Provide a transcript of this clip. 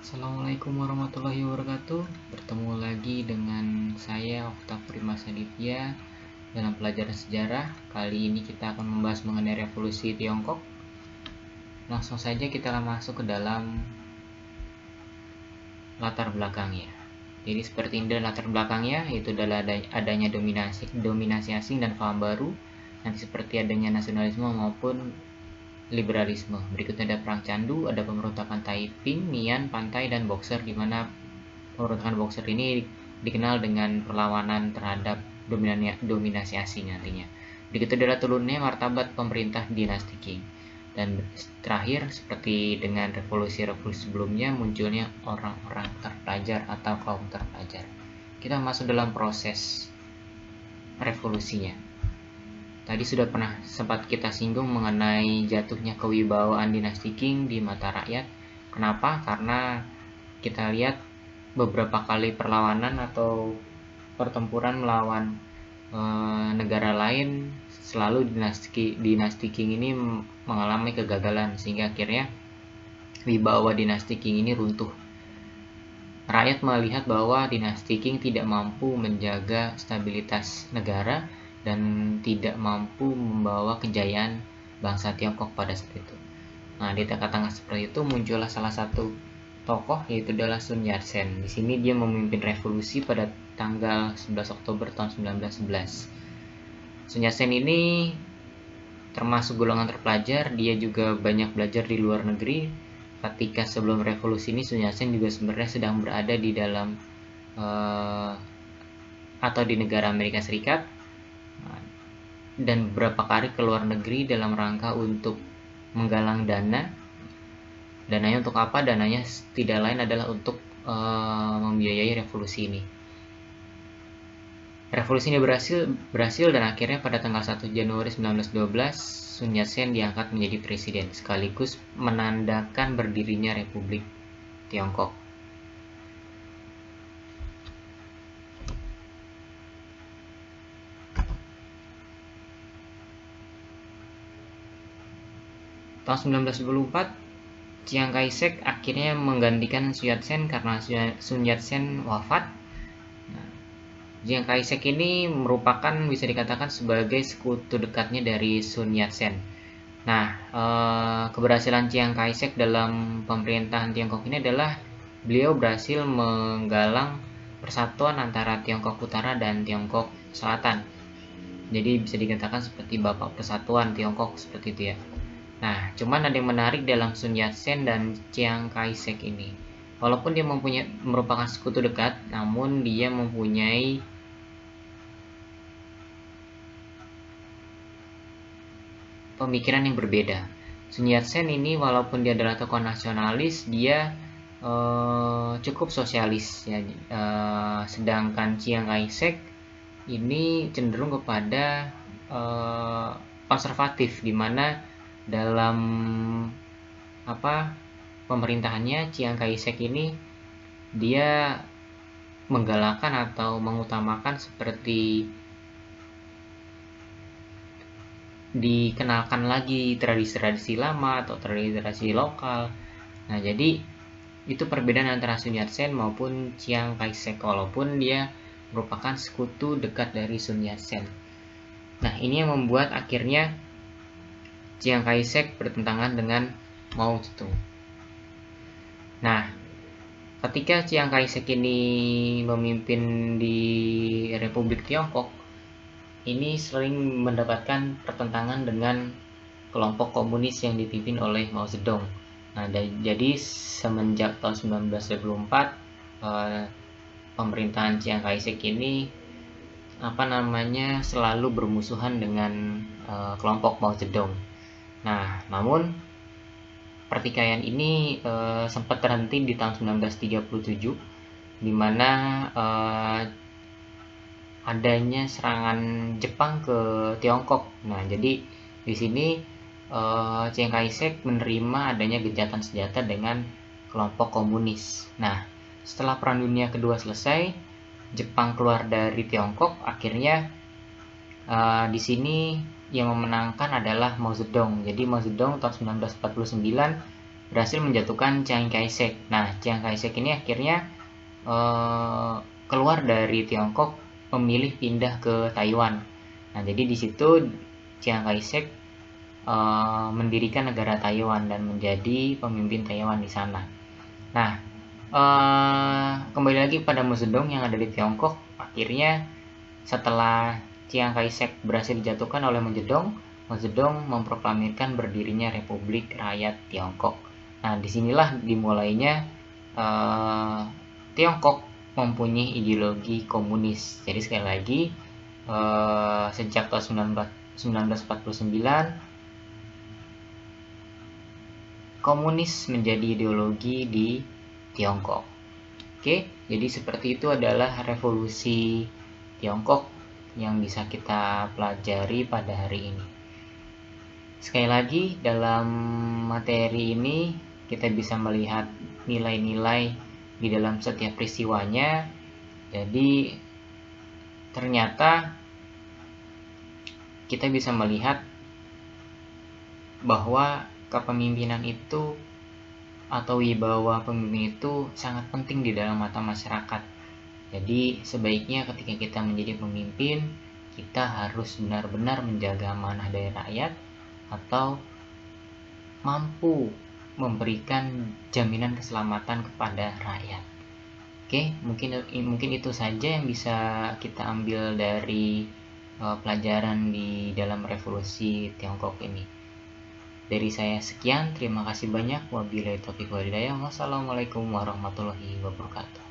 Assalamualaikum warahmatullahi wabarakatuh. Bertemu lagi dengan saya Oktav Primas Aditya dalam pelajaran sejarah. Kali ini kita akan membahas mengenai revolusi Tiongkok. Langsung saja kita akan masuk ke dalam latar belakangnya. Jadi seperti ini latar belakangnya, yaitu adalah adanya dominasi asing dan paham baru. Nanti seperti adanya nasionalisme maupun liberalisme. Berikutnya ada perang candu, ada pemberontakan Taiping, Mian, Pantai, dan Boxer, di mana pemberontakan Boxer ini dikenal dengan perlawanan terhadap dominasi asing nantinya. Berikutnya adalah turunnya martabat pemerintah dinasti Qing. Dan terakhir, seperti dengan revolusi-revolusi sebelumnya, munculnya orang-orang terpelajar atau kaum terpelajar. Kita masuk dalam proses revolusinya. Tadi sudah pernah sempat kita singgung mengenai jatuhnya kewibawaan dinasti Qing di mata rakyat. Kenapa? Karena kita lihat beberapa kali perlawanan atau pertempuran melawan negara lain, selalu dinasti Qing ini mengalami kegagalan, sehingga akhirnya wibawa dinasti Qing ini runtuh. Rakyat melihat bahwa dinasti Qing tidak mampu menjaga stabilitas negara dan tidak mampu membawa kejayaan bangsa Tiongkok pada saat itu. Nah, di tengah-tengah seperti itu muncullah salah satu tokoh, yaitu adalah Sun Yat-sen. Di sini dia memimpin revolusi pada tanggal 11 Oktober tahun 1911. Sun Yat-sen ini termasuk golongan terpelajar, dia juga banyak belajar di luar negeri. Ketika sebelum revolusi ini, Sun Yat-sen juga sebenarnya sedang berada di dalam atau di negara Amerika Serikat, dan beberapa kali ke luar negeri dalam rangka untuk menggalang dana. Dananya untuk apa? Dananya tidak lain adalah untuk membiayai revolusi ini. Revolusi ini berhasil dan akhirnya pada tanggal 1 Januari 1912 Sun Yat-sen diangkat menjadi presiden, sekaligus menandakan berdirinya Republik Tiongkok. Tahun 1924 Chiang Kai-shek akhirnya menggantikan Sun Yat-sen karena Sun Yat-sen wafat. Chiang Kai-shek ini merupakan, bisa dikatakan sebagai sekutu dekatnya dari Sun Yat-sen. Nah, keberhasilan Chiang Kai-shek dalam pemerintahan Tiongkok ini adalah beliau berhasil menggalang persatuan antara Tiongkok Utara dan Tiongkok Selatan. Jadi bisa dikatakan seperti bapak persatuan Tiongkok, seperti itu ya. Nah, cuman ada yang menarik dalam Sun Yat-sen dan Chiang Kai-shek ini. Walaupun dia merupakan sekutu dekat, namun dia mempunyai pemikiran yang berbeda. Sun Yat-sen ini walaupun dia adalah tokoh nasionalis, dia cukup sosialis ya. Sedangkan Chiang Kai-shek ini cenderung kepada konservatif, di mana dalam pemerintahannya Chiang Kai-shek ini dia menggalakkan atau mengutamakan seperti dikenalkan lagi tradisi-tradisi lama atau tradisi lokal. Nah, jadi itu perbedaan antara Sun Yat-sen maupun Chiang Kai-shek, walaupun dia merupakan sekutu dekat dari Sun Yat-sen. Nah, ini yang membuat akhirnya Chiang Kai-shek bertentangan dengan Mao Zedong. Nah, ketika Chiang Kai-shek ini memimpin di Republik Tiongkok, ini sering mendapatkan pertentangan dengan kelompok komunis yang dipimpin oleh Mao Zedong. Nah, jadi semenjak tahun 1924 pemerintahan Chiang Kai-shek ini selalu bermusuhan dengan kelompok Mao Zedong. Nah, namun pertikaian ini sempat terhenti di tahun 1937, di mana adanya serangan Jepang ke Tiongkok. Nah, jadi di sini Chiang Kai-shek menerima adanya gencatan senjata dengan kelompok komunis. Nah, setelah Perang Dunia Kedua selesai, Jepang keluar dari Tiongkok. Akhirnya di sini yang memenangkan adalah Mao Zedong. Jadi Mao Zedong tahun 1949 berhasil menjatuhkan Chiang Kai-shek. Nah, Chiang Kai-shek ini akhirnya keluar dari Tiongkok, memilih pindah ke Taiwan. Nah, jadi di situ Chiang Kai-shek mendirikan negara Taiwan dan menjadi pemimpin Taiwan di sana. Nah, kembali lagi pada Mao Zedong yang ada di Tiongkok. Akhirnya setelah Chiang Kai-shek berhasil dijatuhkan oleh Mao Zedong memproklamirkan berdirinya Republik Rakyat Tiongkok. Nah, disinilah dimulainya Tiongkok mempunyai ideologi komunis. Jadi sekali lagi, sejak tahun 1949 komunis menjadi ideologi di Tiongkok. Oke, jadi seperti itu adalah revolusi Tiongkok yang bisa kita pelajari pada hari ini. Sekali lagi, dalam materi ini kita bisa melihat nilai-nilai di dalam setiap peristiwanya. Jadi ternyata kita bisa melihat bahwa kepemimpinan itu atau wibawa pemimpin itu sangat penting di dalam mata masyarakat. Jadi sebaiknya ketika kita menjadi pemimpin, kita harus benar-benar menjaga amanah dari rakyat atau mampu memberikan jaminan keselamatan kepada rakyat. Oke, mungkin itu saja yang bisa kita ambil dari pelajaran di dalam revolusi Tiongkok ini. Dari saya sekian, terima kasih banyak. Wabillahi taufiq wal hidayah. Wassalamualaikum warahmatullahi wabarakatuh.